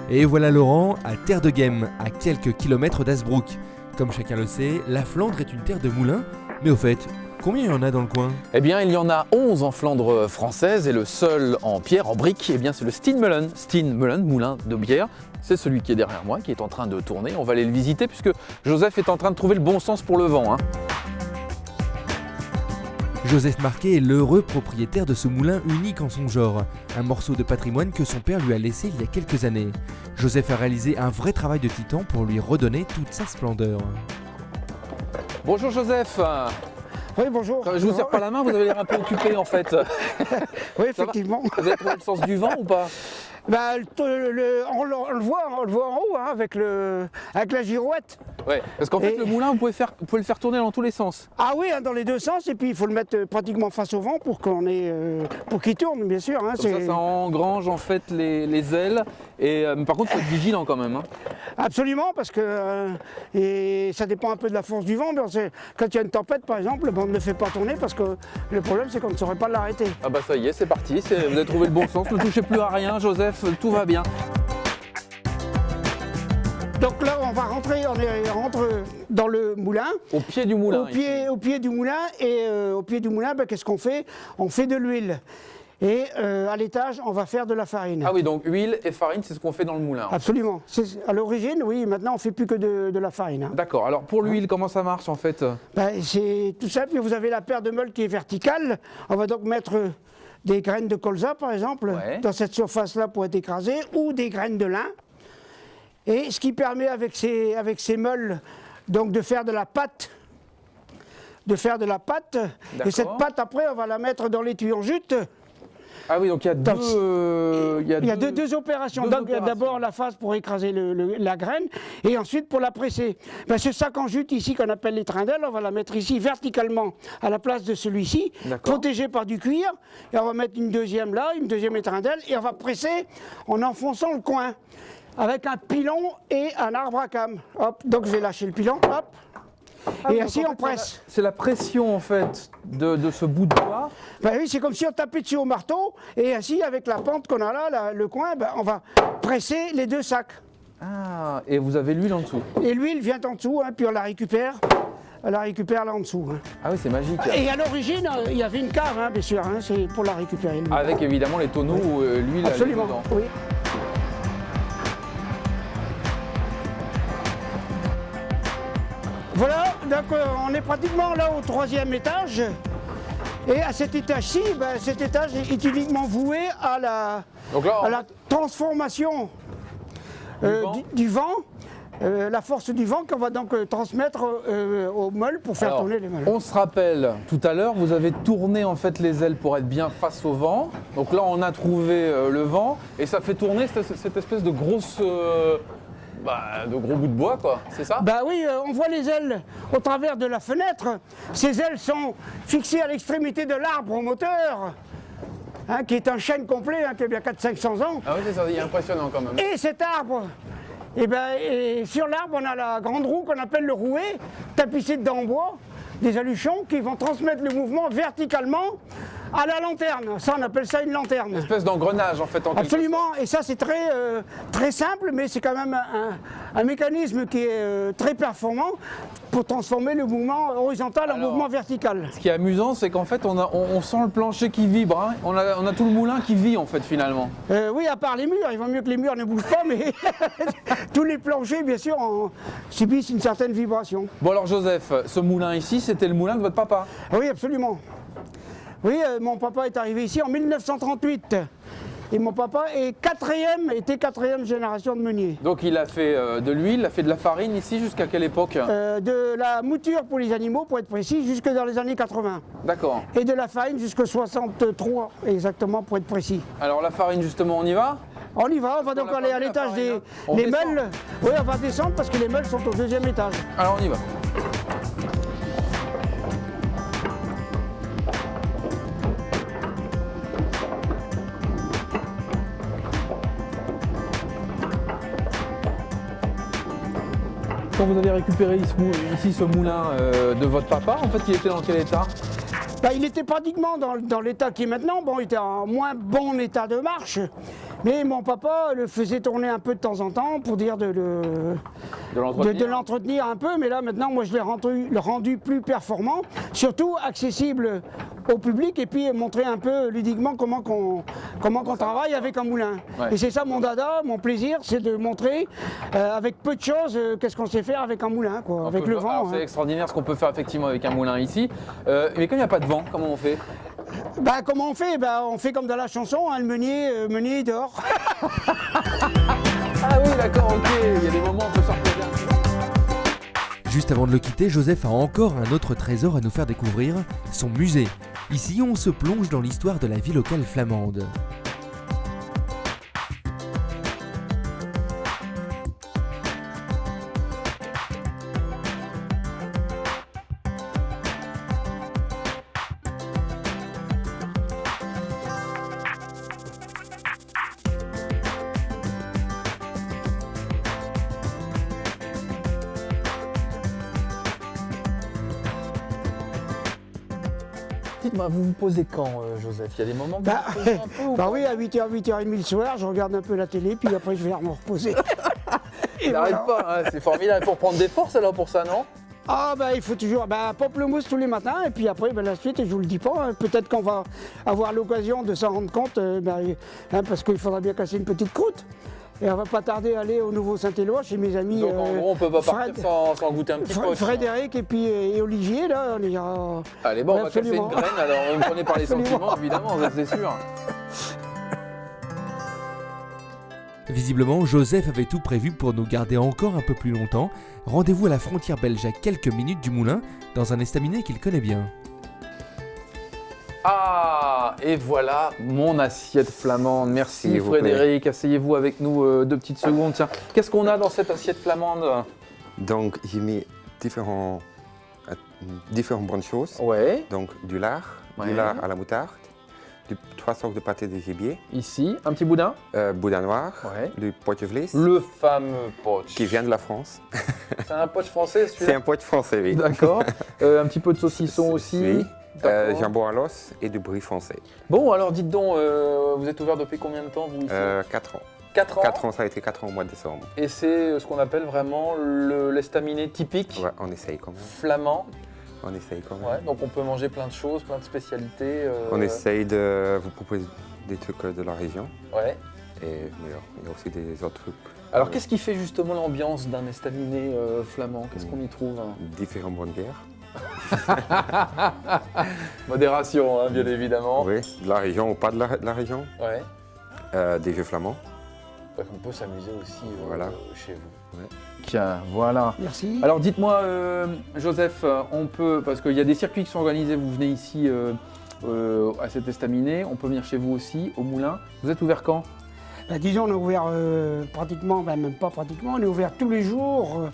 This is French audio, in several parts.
Et voilà Laurent, à Terre de Ghem, à quelques kilomètres d'Hazebrouck. Comme chacun le sait, la Flandre est une terre de moulins, mais au fait, combien il y en a dans le coin ? Eh bien, il y en a 11 en Flandre française et le seul en pierre, en brique, eh bien, c'est le Steenmeulen. Steenmeulen, moulin de bière. C'est celui qui est derrière moi, qui est en train de tourner. On va aller le visiter puisque Joseph est en train de trouver le bon sens pour le vent, hein. Joseph Marquet est l'heureux propriétaire de ce moulin unique en son genre, un morceau de patrimoine que son père lui a laissé il y a quelques années. Joseph a réalisé un vrai travail de titan pour lui redonner toute sa splendeur. Bonjour Joseph. Oui, bonjour. Je vous serre pas la main, vous avez l'air un peu occupé en fait. Oui, effectivement. Vous avez trouvé le sens du vent ou pas ? Bah, on le voit en haut, hein, avec la girouette. Ouais, parce qu'en fait Et- le moulin, vous pouvez le faire tourner dans tous les sens. Ah oui, hein, dans les deux sens, et puis il faut le mettre pratiquement face au vent pour pour qu'il tourne, bien sûr. Hein, Comme ça engrange en fait les ailes. Et par contre, il faut être vigilant quand même, hein. Absolument, parce que et ça dépend un peu de la force du vent. Quand il y a une tempête, par exemple, on ne le fait pas tourner parce que le problème, c'est qu'on ne saurait pas l'arrêter. Ah bah ça y est, c'est parti, vous avez trouvé le bon sens, ne touchez plus à rien Joseph, tout va bien. Donc là, on rentre dans le moulin. Au pied du moulin. Au pied du moulin, et au pied du moulin, qu'est-ce qu'on fait ? On fait de l'huile. Et à l'étage, on va faire de la farine. Ah oui, donc huile et farine, c'est ce qu'on fait dans le moulin. Absolument. À l'origine, oui, maintenant on ne fait plus que de la farine, hein. D'accord, alors pour l'huile, comment ça marche en fait ? C'est tout simple, vous avez la paire de meules qui est verticale. On va donc mettre des graines de colza, par exemple, Ouais. dans cette surface-là pour être écrasées, ou des graines de lin. Et ce qui permet avec ces meules donc de faire de la pâte. Et cette D'accord. pâte, après, on va la mettre dans l'étui en jute. Ah oui, donc il y a deux opérations. deux Donc, opérations. d'abord la phase pour écraser la graine et ensuite pour la presser. Ce sac en jute ici qu'on appelle les trindelles, on va la mettre ici verticalement à la place de celui-ci, D'accord. protégé par du cuir. Et on va mettre une deuxième là, une deuxième étrindelle et on va presser en enfonçant le coin avec un pilon et un arbre à cames. Hop, donc je vais lâcher le pilon, hop. Ah, Et donc, ainsi en fait, on presse. C'est la pression en fait de ce bout de bois. Oui, c'est comme si on tapait dessus au marteau, et ainsi, avec la pente qu'on a là, le coin, on va presser les deux sacs. Ah, et vous avez l'huile en dessous. Et l'huile vient en dessous, hein, puis on la récupère. On la récupère là en dessous, hein. Ah oui, c'est magique. Et à l'origine, il y avait une cave, hein, bien sûr, hein, c'est pour la récupérer. l'huile. Avec évidemment les tonneaux où l'huile allait Absolument, dedans. oui. Voilà, donc on est pratiquement là au 3e étage. Et à cet étage-ci, cet étage est uniquement voué à Donc là, à la transformation vent. du vent, la force du vent qu'on va donc transmettre aux meules pour faire alors, tourner les meules. on se rappelle, tout à l'heure, vous avez tourné en fait les ailes pour être bien face au vent. Donc là, on a trouvé le vent et ça fait tourner cette espèce de grosse, de gros bout de bois, quoi. C'est ça ? Bah oui, on voit les ailes au travers de la fenêtre. Ces ailes sont fixées à l'extrémité de l'arbre au moteur, hein, qui est un chêne complet, hein, qui a bien 400-500 ans. Ah oui, c'est ça, il est impressionnant quand même. Et cet arbre, et sur l'arbre, on a la grande roue qu'on appelle le rouet, tapissée dedans en bois, des aluchons qui vont transmettre le mouvement verticalement à la lanterne. Ça, on appelle ça une lanterne. Une espèce d'engrenage en fait. En quelque Absolument, et ça c'est très simple, mais c'est quand même un mécanisme qui est très performant pour transformer le mouvement horizontal en Alors, mouvement vertical. Ce qui est amusant, c'est qu'en fait, on sent le plancher qui vibre, hein. On a tout le moulin qui vit en fait finalement. Oui, à part les murs, il vaut mieux que les murs ne bougent pas, mais tous les planchers, bien sûr, subissent une certaine vibration. Bon alors Joseph, ce moulin ici, c'était le moulin de votre papa. Oui, absolument. Oui, mon papa est arrivé ici en 1938. Et mon papa était quatrième génération de meunier. Donc il a fait de l'huile, il a fait de la farine ici jusqu'à quelle époque ? De la mouture pour les animaux, pour être précis, jusque dans les années 80. D'accord. Et de la farine jusqu'à 63, exactement, pour être précis. Alors la farine justement, on y va ? On y va, on va donc l'a aller pas à vu, la l'étage farine, des hein. On les descend. meules. Oui, on va descendre parce que les meules sont au 2e étage. Alors on y va. Quand vous avez récupéré ici ce moulin de votre papa, en fait, il était dans quel état ? Bah, il était pratiquement dans l'état qui est maintenant. Bon, il était en moins bon état de marche. Mais mon papa le faisait tourner un peu de temps en temps pour dire de l'entretenir un peu. Mais là, maintenant, moi, je l'ai rendu plus performant. Surtout accessible au public et puis montrer un peu ludiquement comment qu'on travaille avec un moulin. Ouais. Et c'est ça mon dada, mon plaisir, c'est de montrer avec peu de choses qu'est-ce qu'on sait faire avec un moulin, quoi, avec le vent. C'est extraordinaire ce qu'on peut faire effectivement avec un moulin ici. Mais comme il n'y a pas de vent, comment on fait? Bah, comment on fait? Bah, on fait comme dans la chanson, hein, le meunier dort. Ah oui, d'accord, ok. Il y a des moments où on peut sortir bien. Juste avant de le quitter, Joseph a encore un autre trésor à nous faire découvrir, son musée. Ici, on se plonge dans l'histoire de la vie locale flamande. Dites-moi, vous vous posez quand, Joseph? Il y a des moments où vous Bah, vous posez un peu ou bah pas? oui, à 8h, 8h30 le soir, je regarde un peu la télé, puis après je vais me reposer. Et Il n'arrête voilà. pas, hein, c'est formidable. Il faut prendre des forces alors pour ça, non? Ah bah il faut toujours, pamplemousse tous les matins, et puis après la suite, je vous le dis pas, hein, peut-être qu'on va avoir l'occasion de s'en rendre compte, parce qu'il faudra bien casser une petite croûte. Et on va pas tarder à aller au Nouveau-Saint-Éloi chez mes amis. Donc en gros, on peut pas partir sans goûter un petit peu. Frédéric et puis et Olivier, là, on ira. Allez, bon, Ouais, on va casser une absolument. graine, alors vous me prenez par les Absolument. sentiments, évidemment, ça c'est sûr. Visiblement, Joseph avait tout prévu pour nous garder encore un peu plus longtemps. Rendez-vous à la frontière belge à quelques minutes du moulin, dans un estaminet qu'il connaît bien. Ah, et voilà mon assiette flamande. Merci S'il vous plaît. Frédéric, asseyez-vous avec nous 2 petites secondes. Tiens, qu'est-ce qu'on a dans cette assiette flamande? Donc, j'ai mis différentes bonnes choses. Ouais, Donc, du lard Ouais. à la moutarde, 3 sortes de pâté de gibier, ici, un petit boudin. boudin noir, Ouais. du potjevlees, Le fameux poch. qui vient de la France. C'est un poch français C'est celui-là? un poch français, oui. D'accord. Un petit peu de saucisson aussi. Oui. D'accord. Jambon à l'os et du brie français. Bon, alors dites donc, vous êtes ouvert depuis combien de temps vous ici? 4 ans. 4 ans. 4 ans, ça a été 4 ans au mois de décembre. Et c'est ce qu'on appelle vraiment l'estaminet typique Ouais, on essaye quand même. flamand. On essaye quand même. Ouais, donc on peut manger plein de choses, plein de spécialités. On essaye de vous proposer des trucs de la région. Ouais. Et mais il y a aussi des autres trucs. Alors qu'est-ce qui fait justement l'ambiance d'un estaminet flamand? Qu'est-ce qu'on y trouve? Différentes bonnes bières. Modération, hein, bien évidemment. Oui, de la région ou pas de la région. Ouais. Des jeux flamands. On peut s'amuser aussi Voilà. chez vous. Ouais. Tiens, voilà. Merci. Alors dites-moi, Joseph, on peut, parce qu'il y a des circuits qui sont organisés, vous venez ici à cet estaminet, on peut venir chez vous aussi, au moulin. Vous êtes ouvert quand? Bah, disons, on est ouvert pratiquement, même pas pratiquement, on est ouvert tous les jours,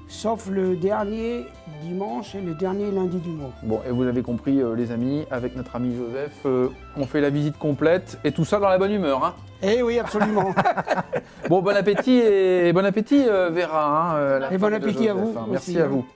sauf le dernier dimanche et le dernier lundi du mois. Bon, et vous l'avez compris, les amis, avec notre ami Joseph, on fait la visite complète et tout ça dans la bonne humeur. Hein. Eh oui, absolument. Bon, bon appétit et bon appétit, Vera. Hein, la Et bon femme de appétit à Joseph, vous hein. Merci aussi, à hein. vous.